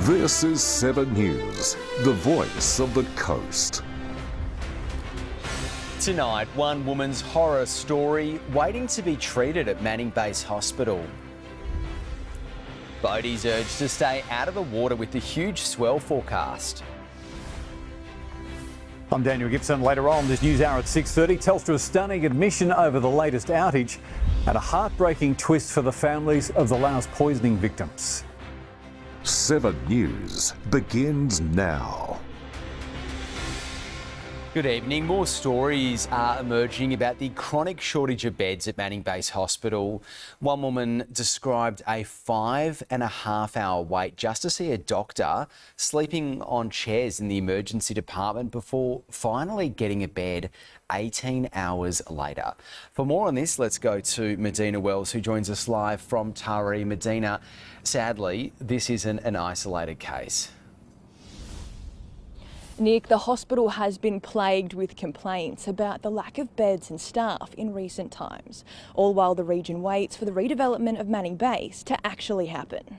This is 7 News, the voice of the coast. Tonight, one woman's horror story waiting to be treated at Manning Base Hospital. Boaties urged to stay out of the water with the huge swell forecast. I'm Daniel Gibson. Later on this news hour at 6:30, Telstra's stunning admission over the latest outage and a heartbreaking twist for the families of the louse poisoning victims. 7 News begins now. Good evening. More stories are emerging about the chronic shortage of beds at Manning Base Hospital. One woman described a 5.5-hour wait just to see a doctor, sleeping on chairs in the emergency department before finally getting a bed 18 hours later. For more on this, let's go to Medina Wells, who joins us live from Taree. Medina, sadly, this isn't an isolated case. Nick, the hospital has been plagued with complaints about the lack of beds and staff in recent times, all while the region waits for the redevelopment of Manning Base to actually happen.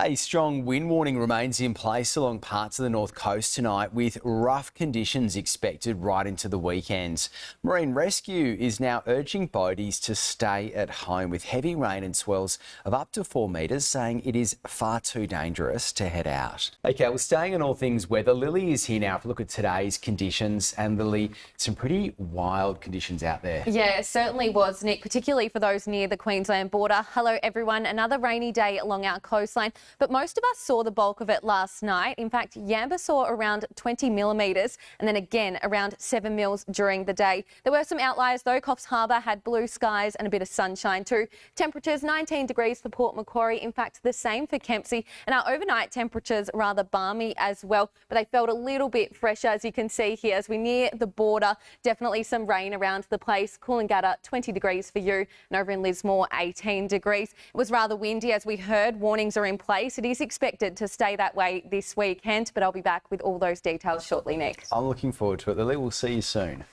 A strong wind warning remains in place along parts of the north coast tonight, with rough conditions expected right into the weekend. Marine Rescue is now urging boaties to stay at home, with heavy rain and swells of up to 4 metres, saying it is far too dangerous to head out. OK, well, staying on all things weather, Lily is here now to look at today's conditions. And Lily, some pretty wild conditions out there. Yeah, it certainly was, Nick, particularly for those near the Queensland border. Hello, everyone. Another rainy day along our coastline. But most of us saw the bulk of it last night. In fact, Yamba saw around 20 millimetres and then again around 7 mils during the day. There were some outliers though. Coffs Harbour had blue skies and a bit of sunshine too. Temperatures 19 degrees for Port Macquarie. In fact, the same for Kempsey. And our overnight temperatures rather balmy as well, but they felt a little bit fresher, as you can see here as we near the border. Definitely some rain around the place. Coolangatta 20 degrees for you, and over in Lismore 18 degrees. It was rather windy, as we heard. Warnings are in place. It is expected to stay that way this weekend, but I'll be back with all those details shortly, Nick. I'm looking forward to it, Lily. We'll see you soon.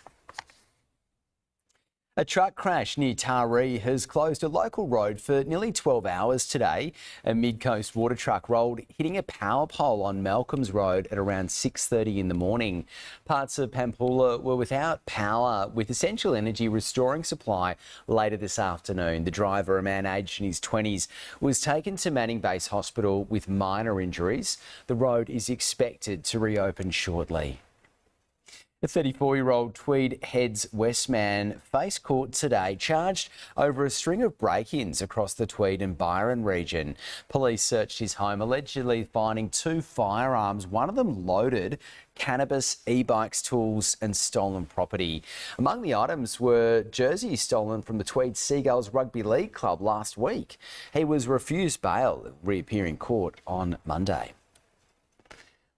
A truck crash near Taree has closed a local road for nearly 12 hours today. A mid-coast water truck rolled, hitting a power pole on Malcolm's Road at around 6:30 in the morning. Parts of Pampula were without power, with Essential Energy restoring supply later this afternoon. The driver, a man aged in his 20s, was taken to Manning Base Hospital with minor injuries. The road is expected to reopen shortly. A 34-year-old Tweed Heads West man faced court today, charged over a string of break-ins across the Tweed and Byron region. Police searched his home, allegedly finding 2 firearms, one of them loaded, cannabis, e-bikes, tools and stolen property. Among the items were jerseys stolen from the Tweed Seagulls Rugby League club last week. He was refused bail, reappear in court on Monday.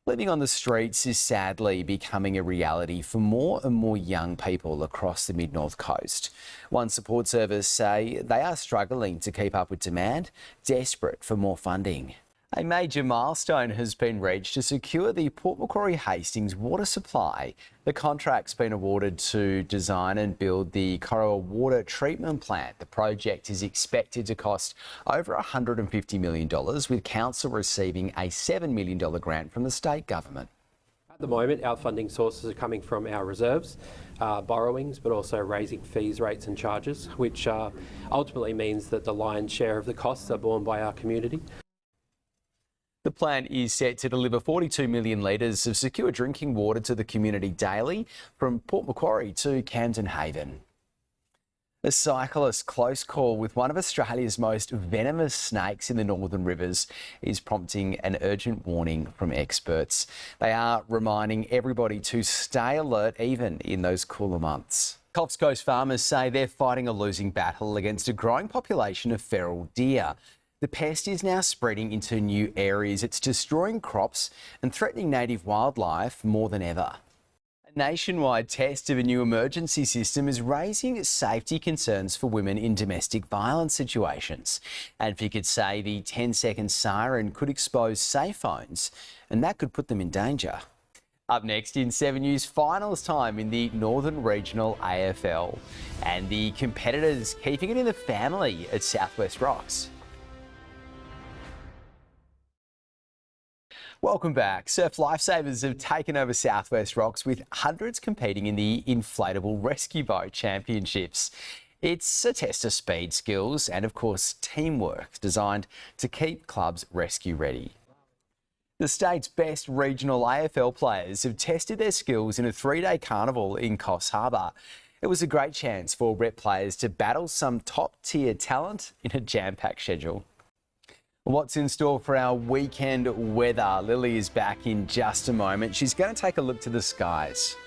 Living on the streets is sadly becoming a reality for more and more young people across the mid-north coast. One support service say they are struggling to keep up with demand, desperate for more funding. A major milestone has been reached to secure the Port Macquarie Hastings water supply. The contract's been awarded to design and build the Corowa Water Treatment Plant. The project is expected to cost over $150 million, with council receiving a $7 million grant from the state government. At the moment, our funding sources are coming from our reserves, borrowings, but also raising fees, rates and charges, which ultimately means that the lion's share of the costs are borne by our community. The plant is set to deliver 42 million litres of secure drinking water to the community daily from Port Macquarie to Camden Haven. A cyclist's close call with one of Australia's most venomous snakes in the northern rivers is prompting an urgent warning from experts. They are reminding everybody to stay alert even in those cooler months. Coffs Coast farmers say they're fighting a losing battle against a growing population of feral deer. The pest is now spreading into new areas. It's destroying crops and threatening native wildlife more than ever. A nationwide test of a new emergency system is raising safety concerns for women in domestic violence situations. Advocates say the 10-second siren could expose safe phones, and that could put them in danger. Up next in 7 News, finals time in the Northern Regional AFL, and the competitors keeping it in the family at Southwest Rocks. Welcome back. Surf lifesavers have taken over Southwest Rocks with hundreds competing in the Inflatable Rescue Boat Championships. It's a test of speed, skills and, of course, teamwork designed to keep clubs rescue ready. The state's best regional AFL players have tested their skills in a 3-day carnival in Coffs Harbour. It was a great chance for rep players to battle some top-tier talent in a jam-packed schedule. What's in store for our weekend weather? Lily is back in just a moment. She's going to take a look to the skies.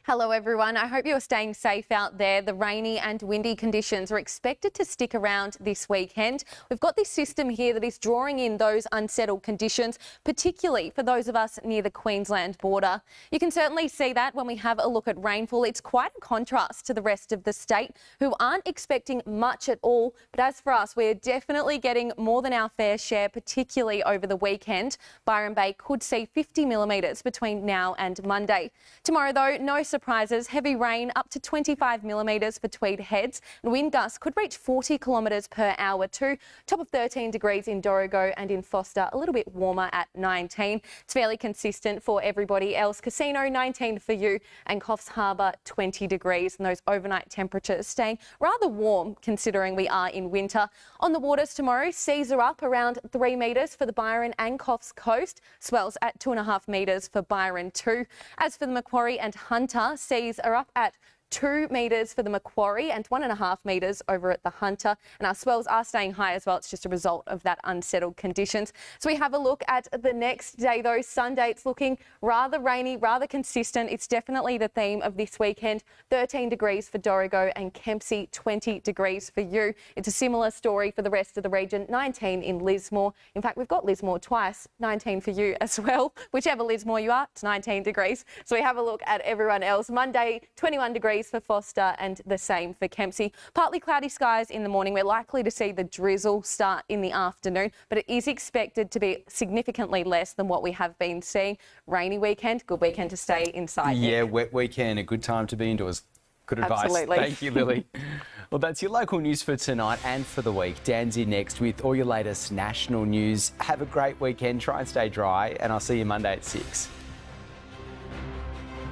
Hello everyone, I hope you're staying safe out there. The rainy and windy conditions are expected to stick around this weekend. We've got this system here that is drawing in those unsettled conditions, particularly for those of us near the Queensland border. You can certainly see that when we have a look at rainfall. It's quite a contrast to the rest of the state, who aren't expecting much at all. But as for us, we're definitely getting more than our fair share, particularly over the weekend. Byron Bay could see 50 millimetres between now and Monday. Tomorrow though, no surprises, heavy rain up to 25 millimetres for Tweed Heads, and wind gusts could reach 40 kilometres per hour too. Top of 13 degrees in Dorrigo and in Foster, a little bit warmer at 19. It's fairly consistent for everybody else. Casino 19 for you, and Coffs Harbour 20 degrees, and those overnight temperatures staying rather warm considering we are in winter. On the waters tomorrow, seas are up around 3 metres for the Byron and Coffs coast, swells at 2.5 metres for Byron too. As for the Macquarie and Hunter, seas are up at 2 metres for the Macquarie and 1.5 metres over at the Hunter, and our swells are staying high as well. It's just a result of that unsettled conditions. So we have a look at the next day though. Sunday, it's looking rather rainy, rather consistent. It's definitely the theme of this weekend. 13 degrees for Dorrigo and Kempsey, 20 degrees for you. It's a similar story for the rest of the region. 19 in Lismore. In fact, we've got Lismore twice. 19 for you as well. Whichever Lismore you are, it's 19 degrees. So we have a look at everyone else. Monday, 21 degrees for Foster and the same for Kempsey. Partly cloudy skies in the morning. We're likely to see the drizzle start in the afternoon, but it is expected to be significantly less than what we have been seeing. Rainy weekend, good weekend to stay inside. Yeah, wet weekend, a good time to be indoors. Good advice. Absolutely. Thank you, Lily. Well, that's your local news for tonight and for the week. Dan's here next with all your latest national news. Have a great weekend. Try and stay dry, and I'll see you Monday at 6.